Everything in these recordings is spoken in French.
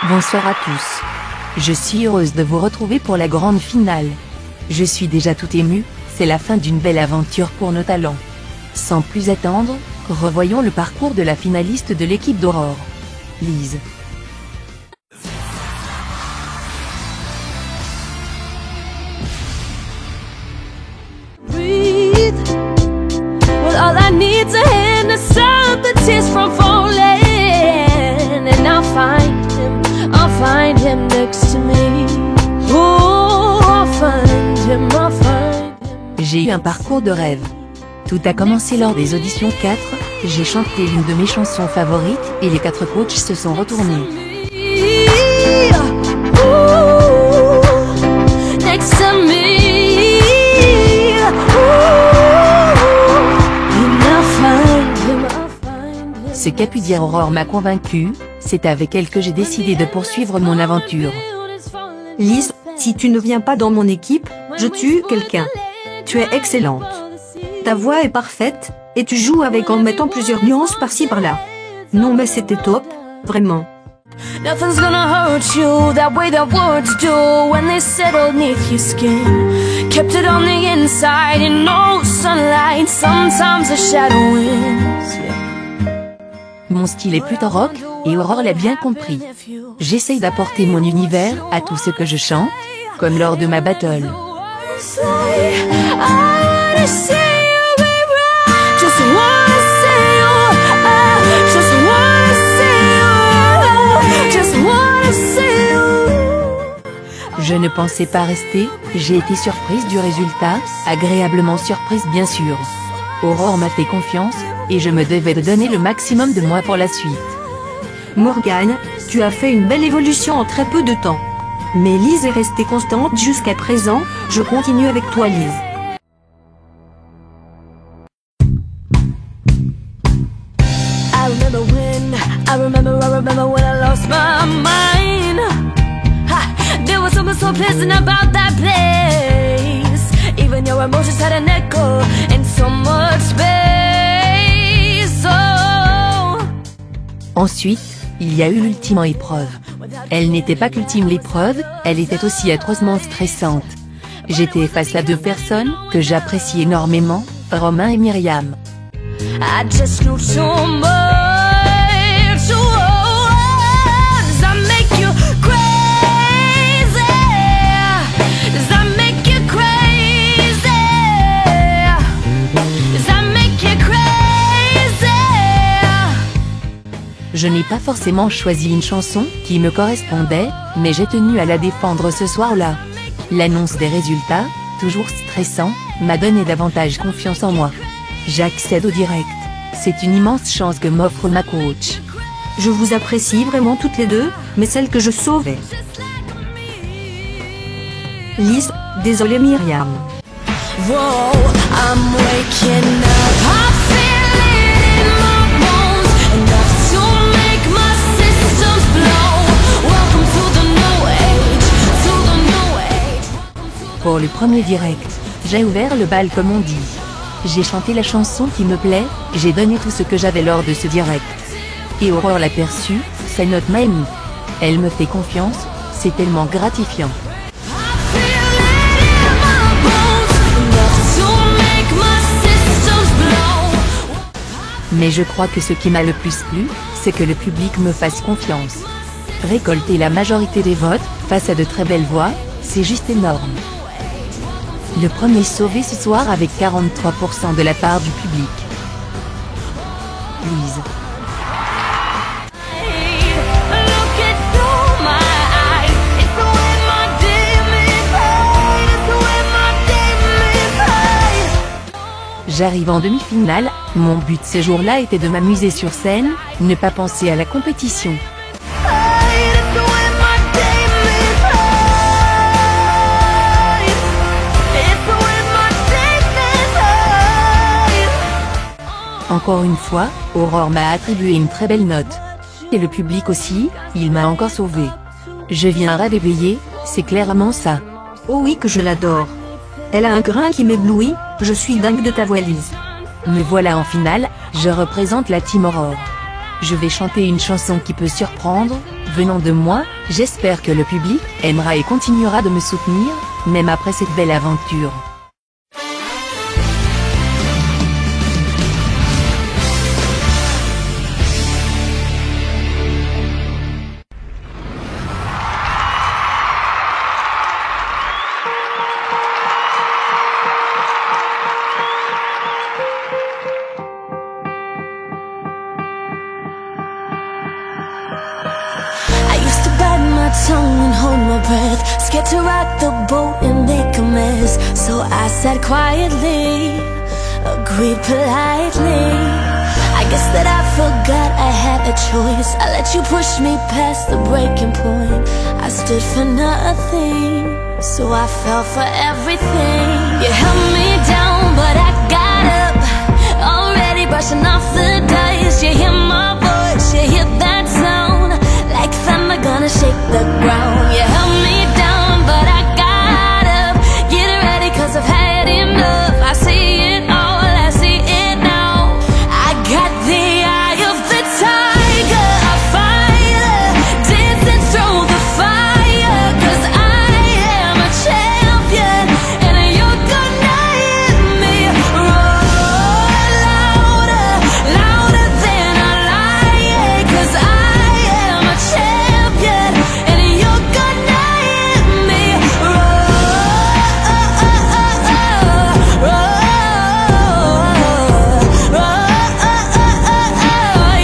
Bonsoir à tous. Je suis heureuse de vous retrouver pour la grande finale. Je suis déjà tout émue, c'est la fin d'une belle aventure pour nos talents. Sans plus attendre, revoyons le parcours de la finaliste de l'équipe d'Aurore. Lise. All I need to hand to stop the tears from falling, and I'll find him next to me. Oh, I'll find him. J'ai eu un parcours de rêve. Tout a commencé lors des auditions 4, j'ai chanté l'une de mes chansons favorites et les 4 coachs se sont retournés. Ooh, next to me. Ce qu'a pu dire Aurore m'a convaincue, c'est avec elle que j'ai décidé de poursuivre mon aventure. Lise, si tu ne viens pas dans mon équipe, je tue quelqu'un. Tu es excellente. Ta voix est parfaite, et tu joues avec en mettant plusieurs nuances par-ci par-là. Non mais c'était top, vraiment. Nothing's gonna hurt you that way that words do when they settle neath your skin. Kept it on the inside in no sunlight, sometimes a shadow wins. Mon style est plutôt rock, et Aurore l'a bien compris. J'essaye d'apporter mon univers à tout ce que je chante, comme lors de ma battle. Je ne pensais pas rester, j'ai été surprise du résultat, agréablement surprise bien sûr. Aurore m'a fait confiance, et je me devais de donner le maximum de moi pour la suite. Morgane, tu as fait une belle évolution en très peu de temps. Mais Lise est restée constante jusqu'à présent, je continue avec toi Lise. I remember when I lost my mind. There was something so pleasant about that place. Even your emotions had an echo in so much space. Oh. Ensuite, il y a eu l'ultime épreuve. Elle n'était pas qu'ultime l'épreuve, elle était aussi atrocement stressante. J'étais face à 2 personnes que j'apprécie énormément, Romain et Myriam. I just knew too much. Je n'ai pas forcément choisi une chanson qui me correspondait, mais j'ai tenu à la défendre ce soir-là. L'annonce des résultats, toujours stressant, m'a donné davantage confiance en moi. J'accède au direct. C'est une immense chance que m'offre ma coach. Je vous apprécie vraiment toutes les deux, mais celle que je sauvais. Lise, désolée Myriam. Whoa, I'm waking up. I feel it in my bones, enough to make my systems blow. Welcome to the new age, to the new age. Pour le premier direct, j'ai ouvert le bal comme on dit. J'ai chanté la chanson qui me plaît, j'ai donné tout ce que j'avais lors de ce direct. Et Aurore l'a perçu, sa note m'a ému. Elle me fait confiance, c'est tellement gratifiant. Mais je crois que ce qui m'a le plus plu, c'est que le public me fasse confiance. Récolter la majorité des votes, face à de très belles voix, c'est juste énorme. Le premier sauvé ce soir avec 43% de la part du public. Louise. J'arrive en demi-finale, mon but ce jour-là était de m'amuser sur scène, ne pas penser à la compétition. Encore une fois, Aurore m'a attribué une très belle note. Et le public aussi, il m'a encore sauvé. Je viens rêve éveillé, c'est clairement ça. Oh oui que je l'adore. Elle a un grain qui m'éblouit, je suis dingue de ta voix Lise. Me voilà en finale, je représente la team Aurore. Je vais chanter une chanson qui peut surprendre, Venant de moi, j'espère que le public aimera et continuera de me soutenir, même après cette belle aventure. Tongue and hold my breath, scared to rock the boat and make a mess. So I sat quietly, agreed politely. I guess that I forgot I had a choice. I let you push me past the breaking point. I stood for nothing, so I fell for everything. You held me down, but I got up, already brushing off the dust. You hear my voice, you hear that sound, like thunder gonna shake the ground. You held me down, but I got up. Get ready, cause I've had enough. I see it all, I see it now. I got the eye of the tiger, a fighter, dancing through the fire. Cause I am a champion, and you're gonna hear me roar louder, louder than a lion. Cause I am a champion, and you're gonna hear me roar, roar,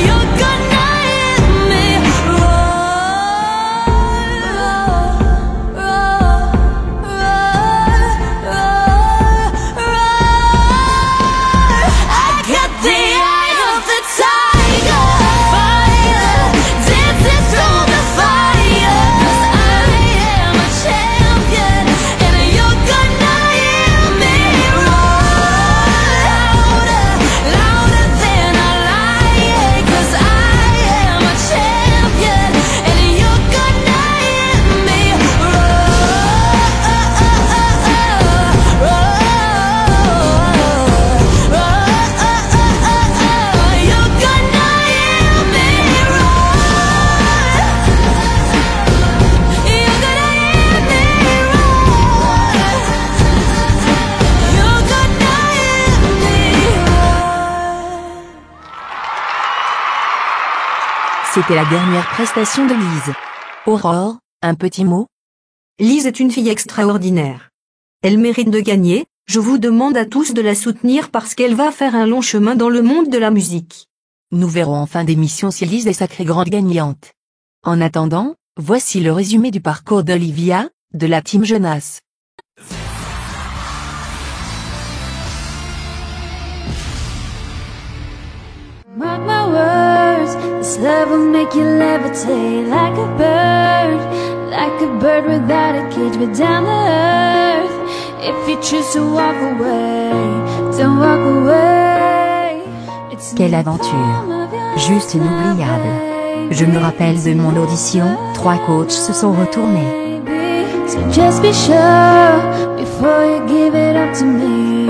you're gonna hear me I got the eye of the tiger, fire, dancing through the fire. Cause I am a champion, and you're gonna hear me roar louder, louder than a lion. Cause I am a champion, and you're gonna hear me you're gonna hear me roar. You're gonna hear me roar. You're gonna hear me roar. C'était la dernière prestation de Lise. Aurore, un petit mot? Lise est une fille extraordinaire. Elle mérite de gagner, je vous demande à tous de la soutenir parce qu'elle va faire un long chemin dans le monde de la musique. Nous verrons en fin d'émission si Lise est sacrée grande gagnante. En attendant, voici le résumé du parcours d'Olivia, de la team Jonas. Mark my words, this love will make you levitate like a bird without a cage, but down to earth. If you choose to walk away, don't walk away. Quelle aventure! Juste inoubliable. Je me rappelle de mon audition, 3 coachs se sont retournés. So just be sure before you give it up to me,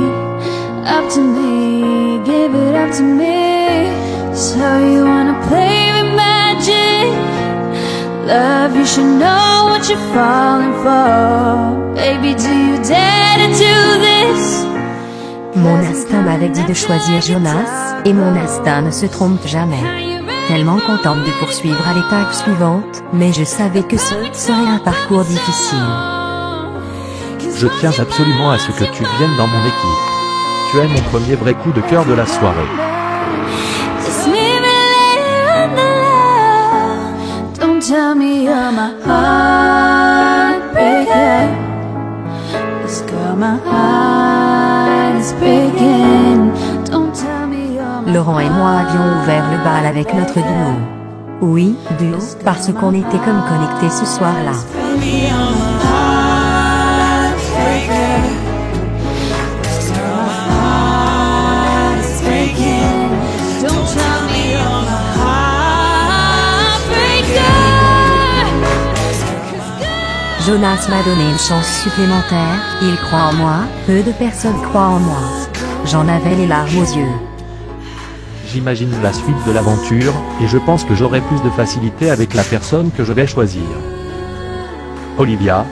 give it up to me. So you wanna play with magic? Love, you should know what you're falling for. Baby, do you dare to do this? Mon instinct m'avait dit de choisir Jonas, et mon instinct ne se trompe jamais. Tellement contente de poursuivre à l'étape suivante, mais je savais que ce serait un parcours difficile. Je tiens absolument à ce que tu viennes dans mon équipe. Tu es mon premier vrai coup de cœur de la soirée. Just leave it later on the love. Don't tell me you're my heartbreaker. This girl, my heart is breaking. Don't tell me you're my Laurent et moi avions ouvert le bal avec notre duo. Oui, duo, parce qu'on était comme connectés ce soir-là. Jonas m'a donné une chance supplémentaire, il croit en moi, peu de personnes croient en moi. J'en avais les larmes aux yeux. j'imagine la suite de l'aventure, et je pense que j'aurai plus de facilité avec la personne que je vais choisir. Olivia.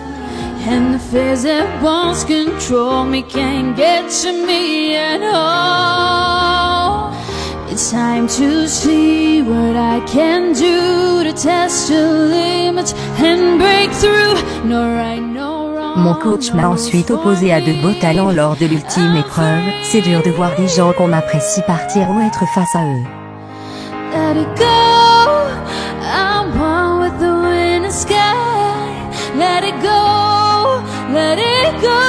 And the fears that once control me can't get to me at all. It's time to see what I can do to test your limits and break through. No right, no wrong. Mon coach m'a ensuite opposé à de beaux talents lors de l'ultime épreuve. C'est dur de voir des gens qu'on apprécie partir ou être face à eux. Let it go. I'm one with the wind and sky. Let it go. Let it go.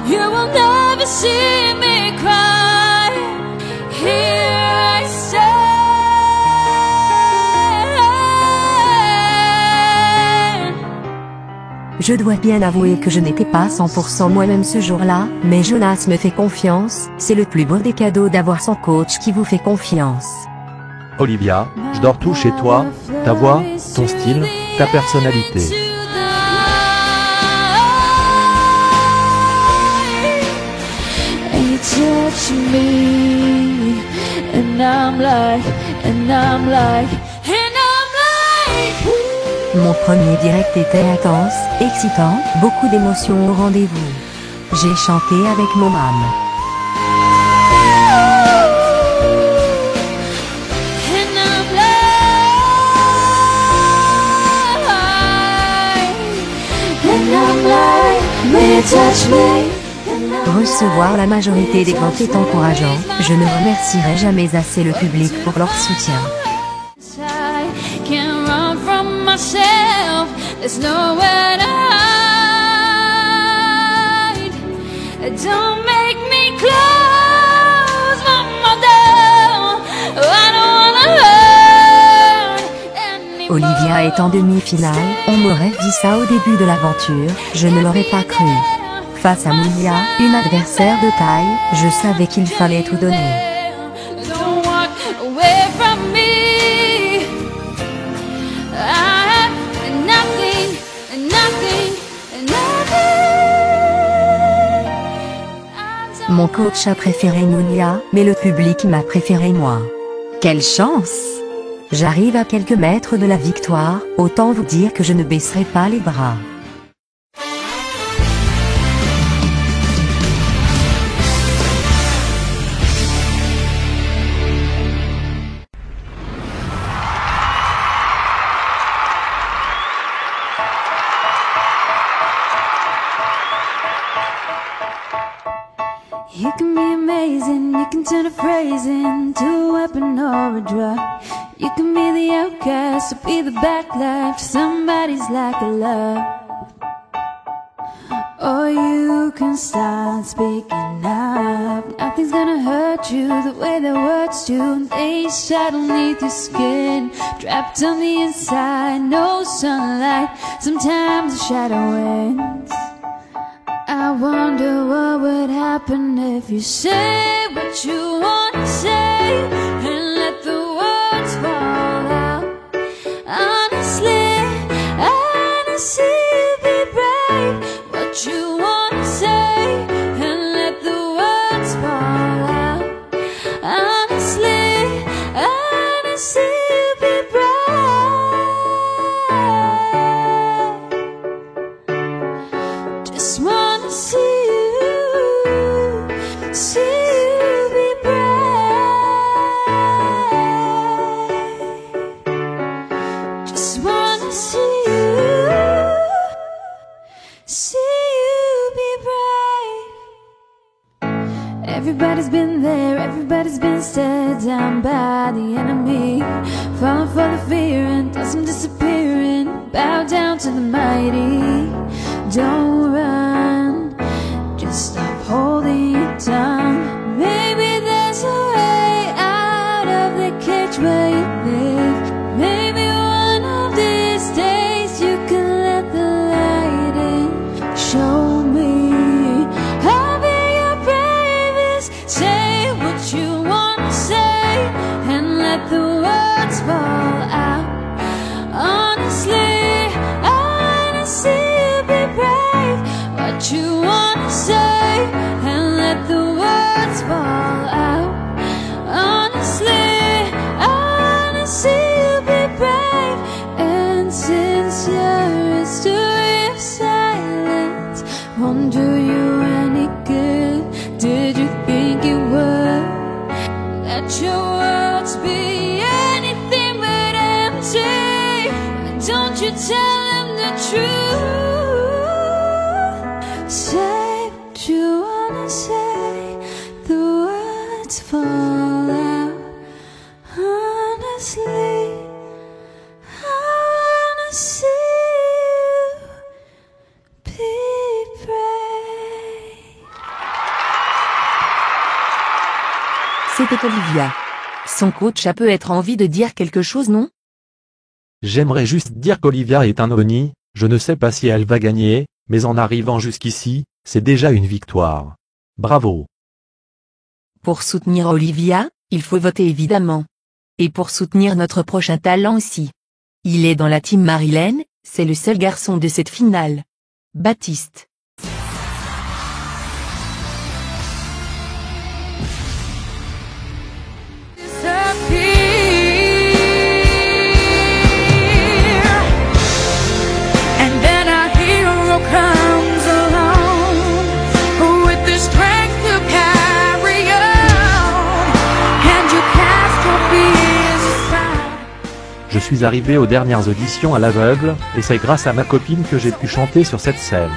You will never see me cry. Here I stand. Je dois bien avouer que je n'étais pas 100% moi-même ce jour-là, mais Jonas me fait confiance. C'est le plus beau des cadeaux d'avoir son coach qui vous fait confiance. Olivia, j'adore tout chez toi, ta voix, ton style, ta personnalité. Touch me, and I'm like, Mon premier direct était intense, excitant, beaucoup d'émotions au rendez-vous. J'ai chanté avec mon âme. touch me. Recevoir la majorité des votes est encourageant. Je ne remercierai jamais assez le public pour leur soutien. I can't run from myself. There's nowhere to hide. Don't make me close my door. I don't wanna hurt anyone. Olivia est en demi-finale. On m'aurait dit ça au début de l'aventure. Je ne l'aurais pas cru. Face à Mounia, une adversaire de taille, je savais qu'il fallait tout donner. Don't walk away from me. I have nothing. Mon coach a préféré Mounia, mais le public m'a préféré moi. Quelle chance! J'arrive à quelques mètres de la victoire, autant vous dire que je ne baisserai pas les bras. You can be amazing, you can turn a phrase into a weapon or a drug. You can be the outcast or be the backlash to somebody's lack of love. Or you can start speaking up. Nothing's gonna hurt you the way their words do. They shadow beneath your skin, trapped on the inside, no sunlight. Sometimes the shadow wins. I wonder what would happen if you say what you want to say and let the words fall out. Honestly, be brave. What you want to say and let the words fall out. Honestly, be brave. Just wanna see you be brave. Just wanna see you be brave. Everybody's been there, everybody's been stared down by the enemy. Falling for the fear and thoughts I'm disappearing. Bow down to the mighty. Don't run, just stop holding your tongue. Maybe there's a way out of the cage where you live. Maybe one of these days you can let the light in. Show me I'll be your bravest. Say what you want to say and let the words fall out. Honestly, I wanna see and sincere history of silence. Won't do you any good? Did you think it would? Let your words be anything but empty. Don't you tell them the truth. Say what you wanna say. The words fall out. Honestly, I wanna see you be brave. C'était Olivia. Son coach a peut-être envie de dire quelque chose, non? J'aimerais juste dire qu'Olivia est un ovni, je ne sais pas si elle va gagner, mais en arrivant jusqu'ici, c'est déjà une victoire. Bravo. Pour soutenir Olivia, il faut voter évidemment. Et pour soutenir notre prochain talent aussi. Il est dans la team Marilyn, c'est le seul garçon de cette finale. Baptiste. Je suis arrivé aux dernières auditions à l'aveugle, et c'est grâce à ma copine que j'ai pu chanter sur cette scène.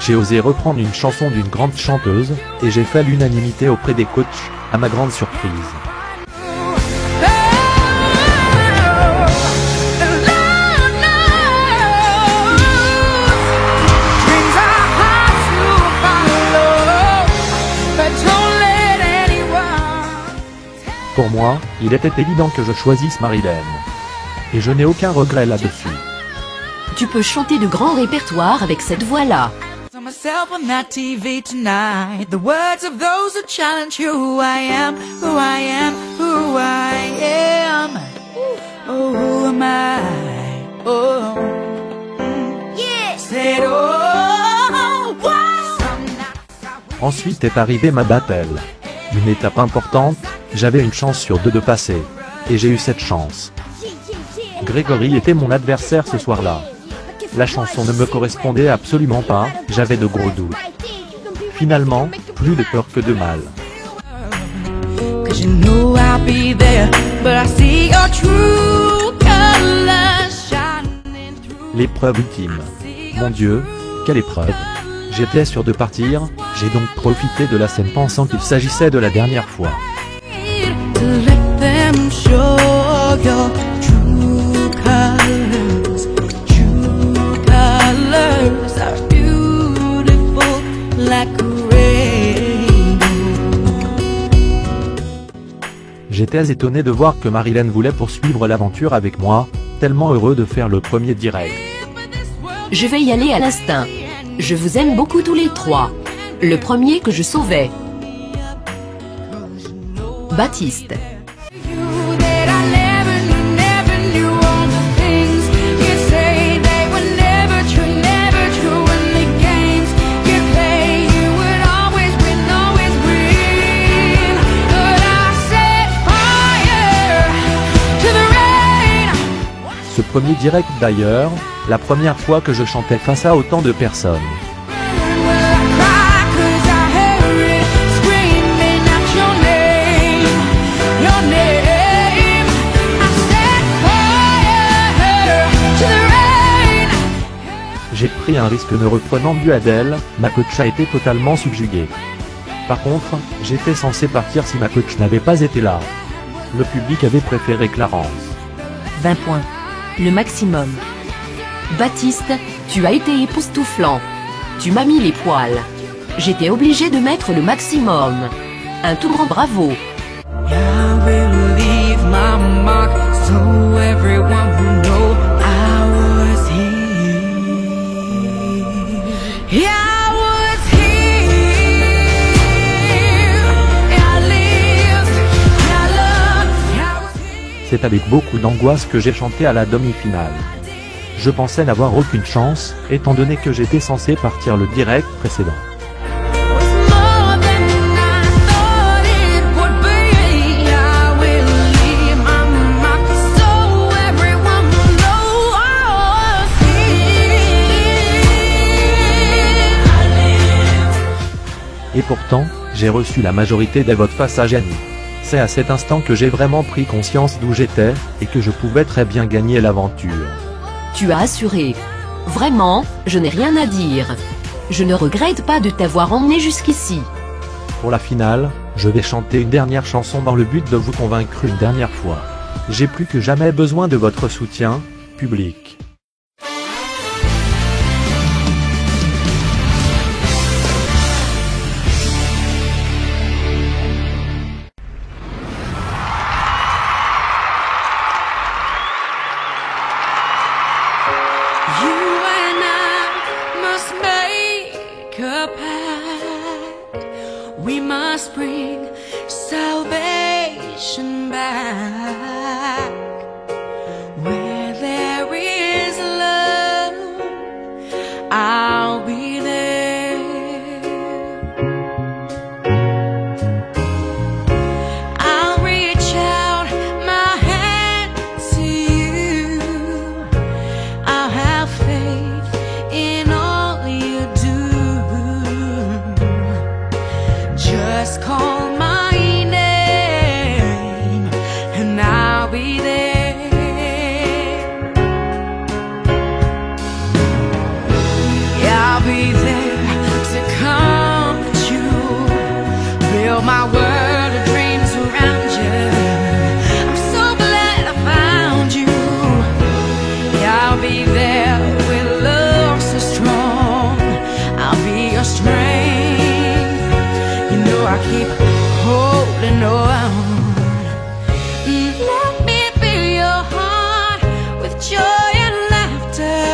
J'ai osé reprendre une chanson d'une grande chanteuse, et j'ai fait l'unanimité auprès des coachs, à ma grande surprise. Pour moi, il était évident que je choisisse Marilyn. Et je n'ai aucun regret là-dessus. Tu peux chanter de grands répertoires avec cette voix-là. Ensuite est arrivée ma battle. Une étape importante, j'avais une chance sur deux de passer. Et j'ai eu cette chance. Grégory était mon adversaire ce soir-là. La chanson ne me correspondait absolument pas, j'avais de gros doutes. Finalement, plus de peur que de mal. L'épreuve ultime. Mon Dieu, quelle épreuve! J'étais sûr de partir, j'ai donc profité de la scène pensant qu'il s'agissait de la dernière fois. J'étais étonné de voir que Marilyn voulait poursuivre l'aventure avec moi, tellement heureux de faire le premier direct. Je vais y aller à l'instinct. Je vous aime beaucoup tous les trois. Le premier que je sauvais. Baptiste. Ce premier direct d'ailleurs, la première fois que je chantais face à autant de personnes. J'ai pris un risque ne reprenant plus Adèle, ma coach a été totalement subjuguée. Par contre, j'étais censé partir si ma coach n'avait pas été là. Le public avait préféré Clarence. 20 points. Le maximum. Baptiste, tu as été époustouflant. Tu m'as mis les poils. J'étais obligé de mettre le maximum. Un tout grand bravo. C'est avec beaucoup d'angoisse que j'ai chanté à la demi-finale. Je pensais n'avoir aucune chance, étant donné que j'étais censé partir le direct précédent. pourtant, j'ai reçu la majorité des votes face à Gianni. C'est à cet instant que j'ai vraiment pris conscience d'où j'étais, et que je pouvais très bien gagner l'aventure. Tu as assuré. Vraiment, je n'ai rien à dire. Je ne regrette pas de t'avoir emmené jusqu'ici. Pour la finale, je vais chanter une dernière chanson dans le but de vous convaincre une dernière fois. J'ai plus que jamais besoin de votre soutien, public. We must bring salvation back. Where there is love, I'll be there. I'll reach out my hand to you. I'll have faith in all you do. Just call my name and I'll be there. Yeah, I'll be there to comfort you, build my world of dreams around you. I'm so glad I found you. Yeah, I'll be there with love so strong. I'll be your strength. I keep holding on. Let me fill your heart with joy and laughter,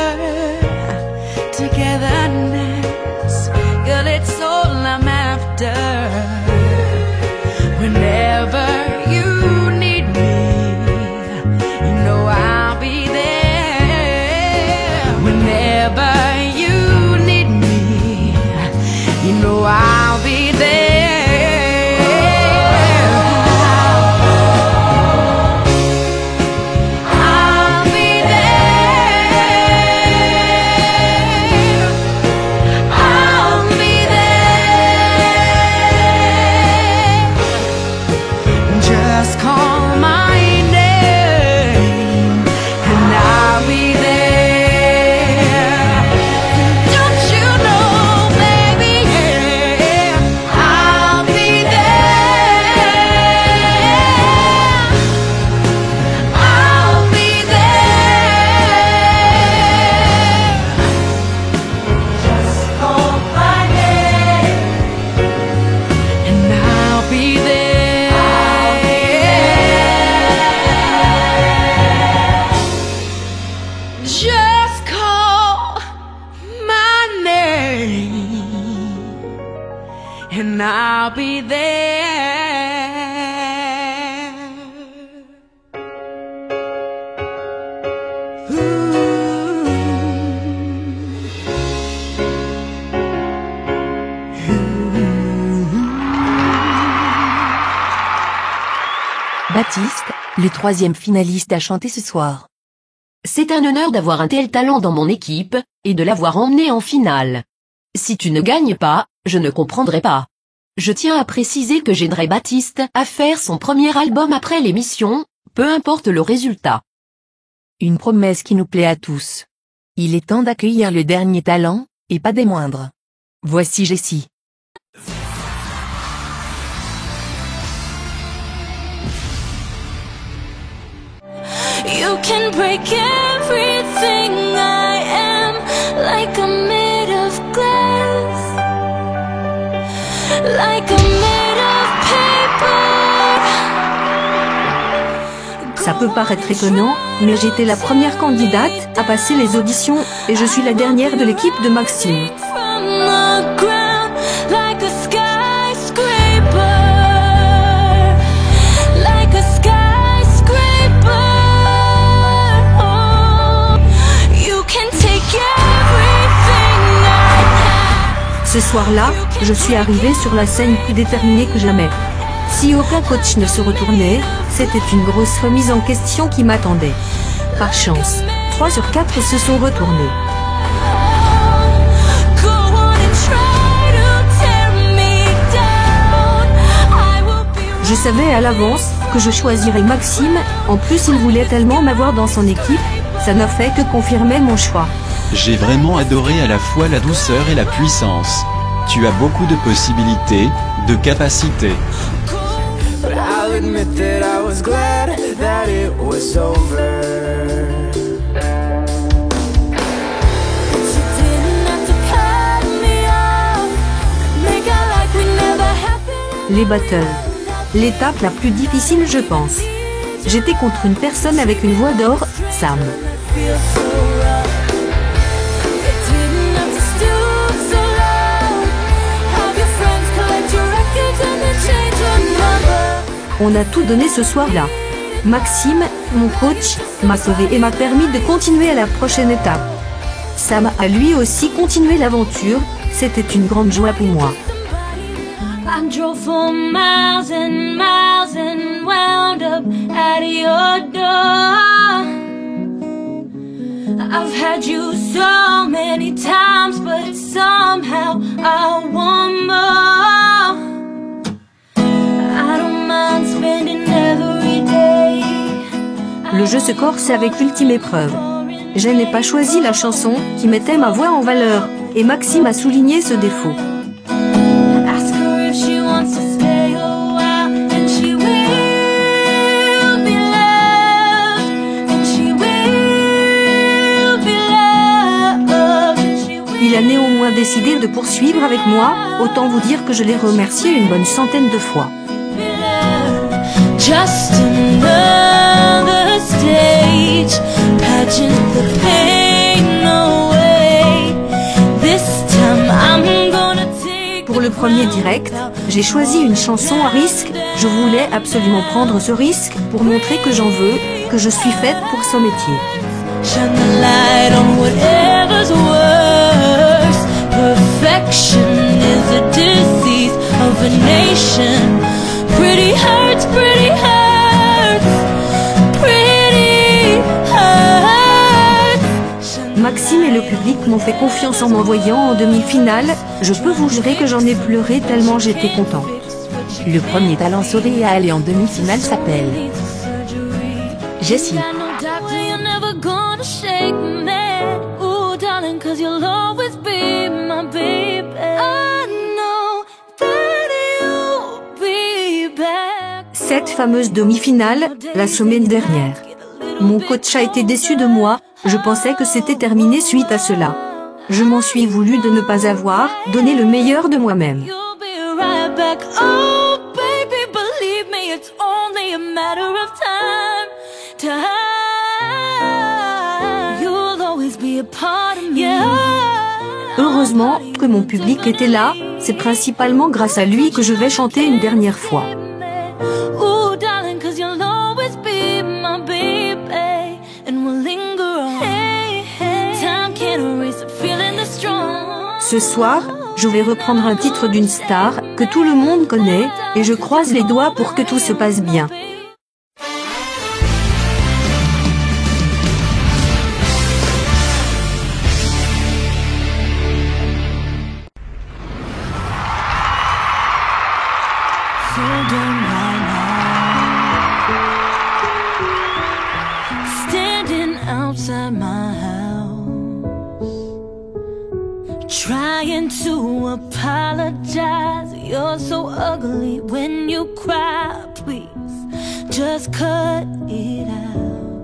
togetherness, girl, it's all I'm after. Whenever you need me, you know I'll be there. Whenever you need me, you know I'll be there. And I'll be there. Baptiste, le troisième finaliste à chanter ce soir. C'est un honneur d'avoir un tel talent dans mon équipe, et de l'avoir emmené en finale. Si tu ne gagnes pas, je ne comprendrai pas. Je tiens à préciser que j'aiderai Baptiste à faire son premier album après l'émission, peu importe le résultat. Une promesse qui nous plaît à tous. Il est temps d'accueillir le dernier talent, et pas des moindres. Voici Jessie. You can break everything I am, like I'm made of glass, like I'm made of paper. Ça peut paraître étonnant, mais j'étais la première candidate à passer les auditions et je suis la dernière de l'équipe de Maxime. From the ground, like a skyscraper, like a skyscraper. Oh, you can take everything I have. Ce soir-là, je suis arrivée sur la scène plus déterminée que jamais. Si aucun coach ne se retournait, c'était une grosse remise en question qui m'attendait. Par chance, 3 sur 4 se sont retournés. Go on and try to tear me Je savais à l'avance que je choisirais Maxime, en plus il voulait tellement m'avoir dans son équipe, ça n'a fait que confirmer mon choix. J'ai vraiment adoré à la fois la douceur et la puissance. Tu as beaucoup de possibilités, de capacités. But I'll admit that I was glad that it was over. She didn't have to cut me off, make out like we never happened. Les battles. L'étape la plus difficile je pense. J'étais contre une personne avec une voix d'or, Sam. Feel so rough. You didn't have to stoop so low. Have your friends collect your records and then change your number. On a tout donné ce soir-là. Maxime, mon coach, m'a sauvé et m'a permis de continuer à la prochaine étape. Sam a lui aussi continué l'aventure, c'était une grande joie pour moi. I drove for miles and miles and wound up at your door. I've had you so many times, but somehow I want more. I don't mind spending every day. Le jeu se corse avec l'ultime épreuve. Je n'ai pas choisi la chanson qui mettait ma voix en valeur, et Maxime a souligné ce défaut. Ask her if she wants to stay a while, and she will be loved, and she will be loved, and she will Il a néanmoins décidé de poursuivre avec moi, autant vous dire que je l'ai remercié une bonne centaine de fois. be loved. Just another stage, patching the pain away. This time I'm gonna take. Pour le premier direct, j'ai choisi une chanson à risque, je voulais absolument prendre ce risque pour montrer que j'en veux, que je suis faite pour ce métier. Shine the light on whatever's worse. Perfection is a disease of a nation. Pretty hurts, pretty hurts, pretty hurts. Maxime et le public m'ont fait confiance en m'envoyant en demi-finale, je peux vous jurer que j'en ai pleuré tellement j'étais contente. Le premier talent sauvé à aller en demi-finale s'appelle Jessie. You're never gonna shake me. Ooh, darling, 'cause you'll always be my baby. I know that you'll be back. Cette fameuse demi-finale, la semaine dernière. Mon coach a été déçu de moi, je pensais que c'était terminé suite à cela. Je m'en suis voulu de ne pas avoir donné le meilleur de moi-même. You'll be right back. Oh, baby, believe me, it's only a matter of time. Time. You'll always be a part of me. Yeah. Heureusement que mon public était là, c'est principalement grâce à lui que je vais chanter une dernière fois. Ooh, darling, 'cause you'll always be my baby, and we'll linger on. Hey, hey. Time can't erase the feeling that's strong. Ce soir, je vais reprendre un titre d'une star que tout le monde connaît, et je croise les doigts pour que tout se passe bien. So done right now. Standing outside my house, trying to apologize. You're so ugly when you cry. Please, just cut it out.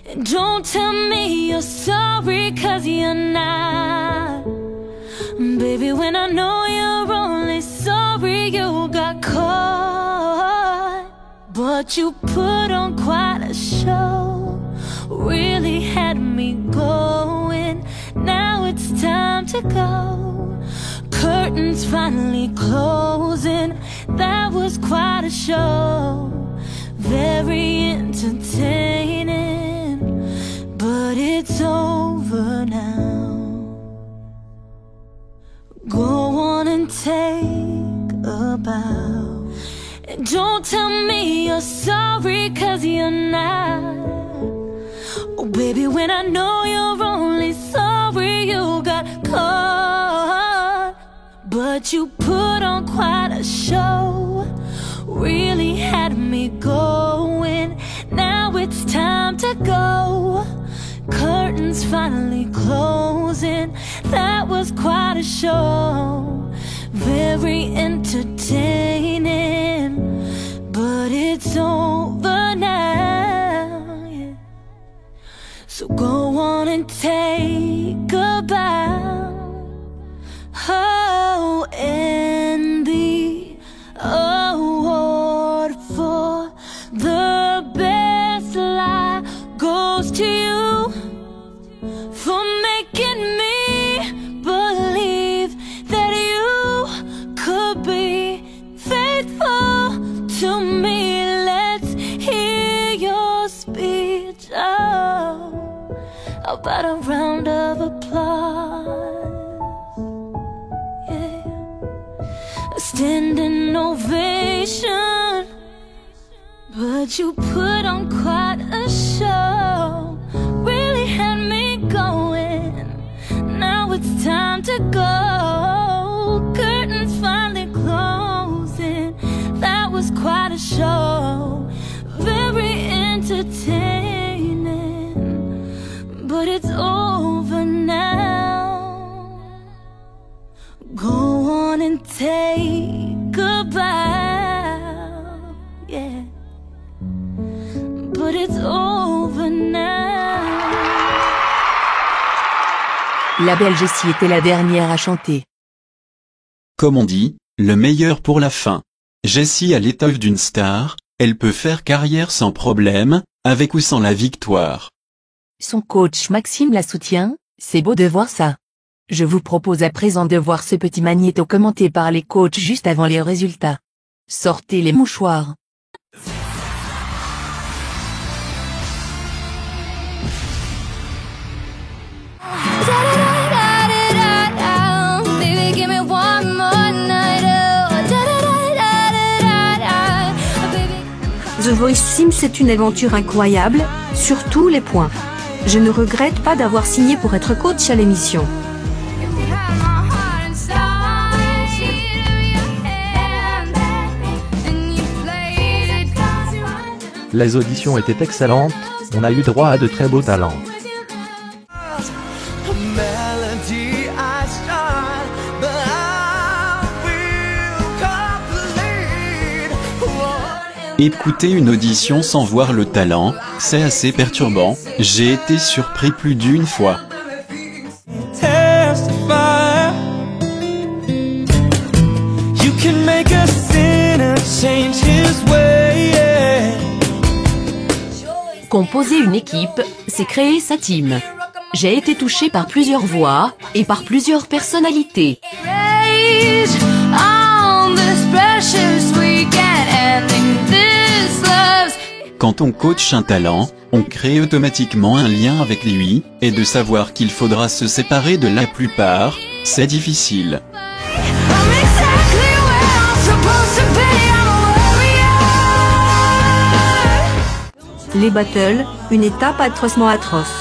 And don't tell me you're sorry, 'cause you're not. Baby, when I know you're only sorry you got caught, but you put on quite a show, really had me going. Now it's time to go. Curtains finally closing. That was quite a show, very entertaining, but it's over now. Go on and take a bow, and don't tell me you're sorry, 'cause you're not. Oh baby, when I know you're only sorry you got caught, But you put on quite a show, really had me going. Now it's time to go. Curtains finally closing. That was quite a show, very entertaining. But it's over now, yeah. So go on and take a bow. Oh, and the award for the best lie goes to you, for making me believe that you could be faithful to me. Let's hear your speech. Oh, how about a round of applause? Standing ovation, but you put on quite a show, really had me going. Now it's time to go. Curtains finally closing. That was quite a show, very entertaining. But it's over now. Go on and take a bow, yeah. But it's over now. La belle Jessie était la dernière à chanter. Comme on dit, le meilleur pour la fin. Jessie a l'étoffe d'une star, elle peut faire carrière sans problème, avec ou sans la victoire. Son coach Maxime la soutient, c'est beau de voir ça. Je vous propose à présent de voir ce petit magnéto commenté par les coachs juste avant les résultats. Sortez les mouchoirs. The Voice Sims est une aventure incroyable, sur tous les points. Je ne regrette pas d'avoir signé pour être coach à l'émission. Les auditions étaient excellentes, on a eu droit à de très beaux talents. Écouter une audition sans voir le talent, c'est assez perturbant, j'ai été surpris plus d'une fois. Composer une équipe, c'est créer sa team. J'ai été touché par plusieurs voix, et par plusieurs personnalités. Quand on coach un talent, on crée automatiquement un lien avec lui, et de savoir qu'il faudra se séparer de la plupart, c'est difficile. Les battles, une étape atrocement atroce.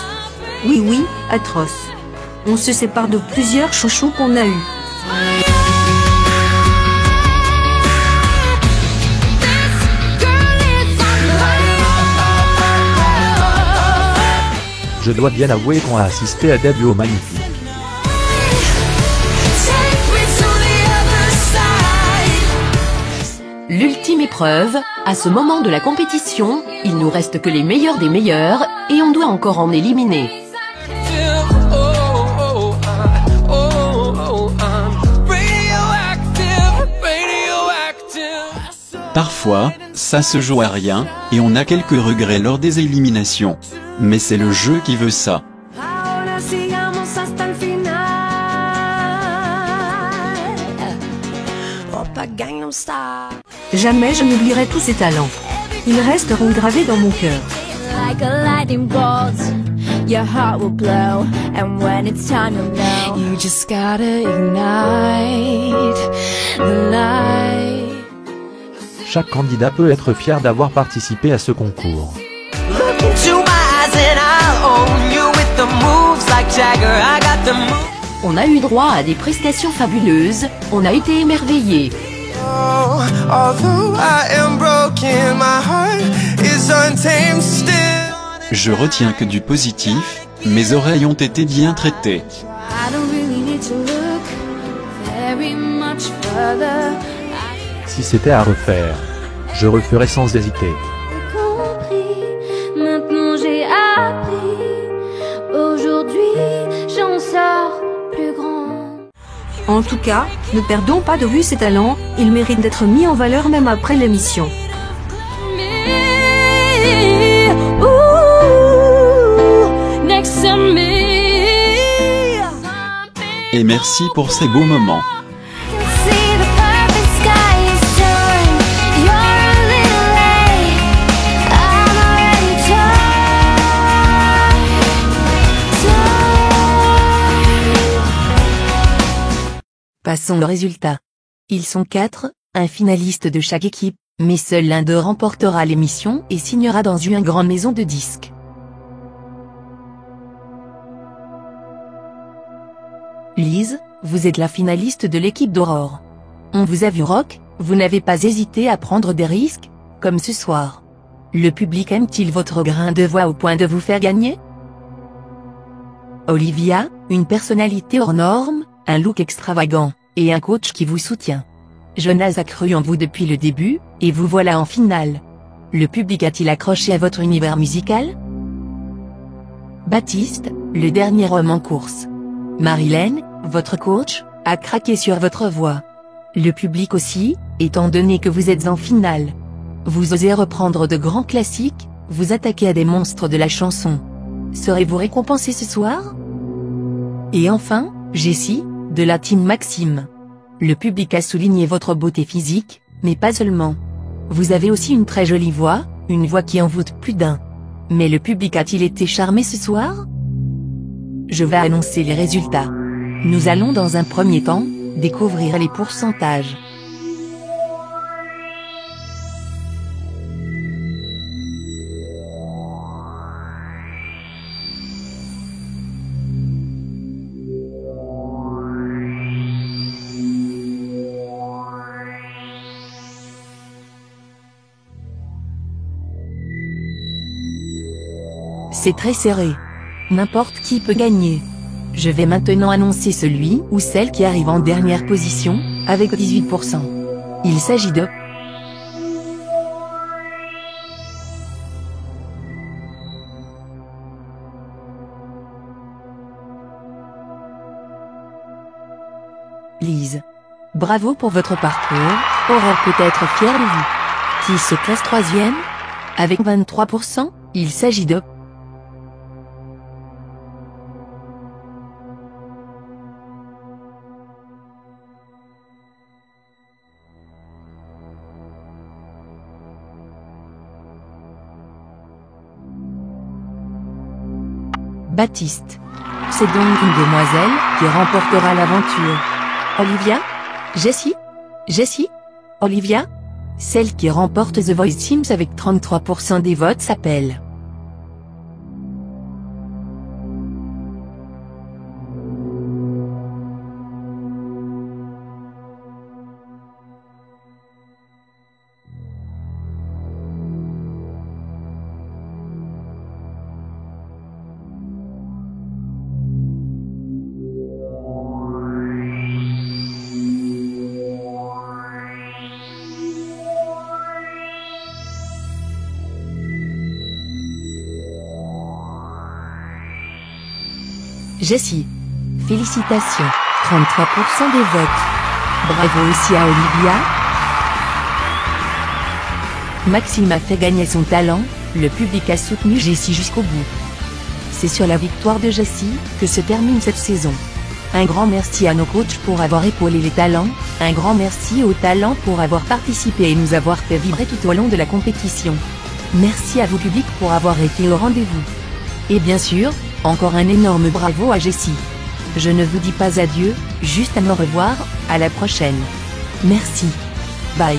Oui, atroce. On se sépare de plusieurs chouchous qu'on a eus. Je dois bien avouer qu'on a assisté à des duos magnifiques. L'ultime épreuve, à ce moment de la compétition, il nous reste que les meilleurs des meilleurs, et on doit encore en éliminer. Parfois, ça se joue à rien, et on a quelques regrets lors des éliminations. Mais c'est le jeu qui veut ça. Jamais je n'oublierai tous ces talents. Ils resteront gravés dans mon cœur. Chaque candidat peut être fier d'avoir participé à ce concours. On a eu droit à des prestations fabuleuses, on a été émerveillés. Je retiens que du positif, mes oreilles ont été bien traitées. Si c'était à refaire, je referais sans hésiter. Maintenant j'ai appris. Aujourd'hui j'en sors plus grand. En tout cas, ne perdons pas de vue ses talents, il mérite d'être mis en valeur même après l'émission. Et merci pour ces beaux moments. Passons au résultat. Ils sont 4, un finaliste de chaque équipe, mais seul l'un d'eux remportera l'émission et signera dans une grande maison de disques. Lise, vous êtes la finaliste de l'équipe d'Aurore. On vous a vu rock, vous n'avez pas hésité à prendre des risques, comme ce soir. Le public aime-t-il votre grain de voix au point de vous faire gagner? Olivia, une personnalité hors norme, un look extravagant, et un coach qui vous soutient. Jonas a cru en vous depuis le début, et vous voilà en finale. Le public a-t-il accroché à votre univers musical? Baptiste, le dernier homme en course. Marilyn, votre coach, a craqué sur votre voix. Le public aussi, étant donné que vous êtes en finale. Vous osez reprendre de grands classiques, vous attaquez à des monstres de la chanson. Serez-vous récompensé ce soir? Et enfin, Jessie, de la team Maxime. Le public a souligné votre beauté physique, mais pas seulement. Vous avez aussi une très jolie voix, une voix qui envoûte plus d'un. Mais le public a-t-il été charmé ce soir? Je vais annoncer les résultats. Nous allons dans un premier temps, découvrir les pourcentages. C'est très serré. N'importe qui peut gagner. Je vais maintenant annoncer celui ou celle qui arrive en dernière position, avec 18%. Il s'agit de... Lise. Bravo pour votre parcours, Aurore peut être fière de vous. Qui se classe 3e? Avec 23%, il s'agit de... Baptiste. C'est donc une demoiselle qui remportera l'aventure. Olivia? Jessie? Jessie? Olivia? Celle qui remporte The Voice Sims avec 33% des votes s'appelle... Jessie. Félicitations, 33% des votes. Bravo aussi à Olivia. Maxime a fait gagner son talent, le public a soutenu Jessie jusqu'au bout. C'est sur la victoire de Jessie que se termine cette saison. Un grand merci à nos coachs pour avoir épaulé les talents, un grand merci aux talents pour avoir participé et nous avoir fait vibrer tout au long de la compétition. Merci à vous public pour avoir été au rendez-vous. Et bien sûr, encore un énorme bravo à Jessie. Je ne vous dis pas adieu, juste un au revoir, à la prochaine. Merci. Bye.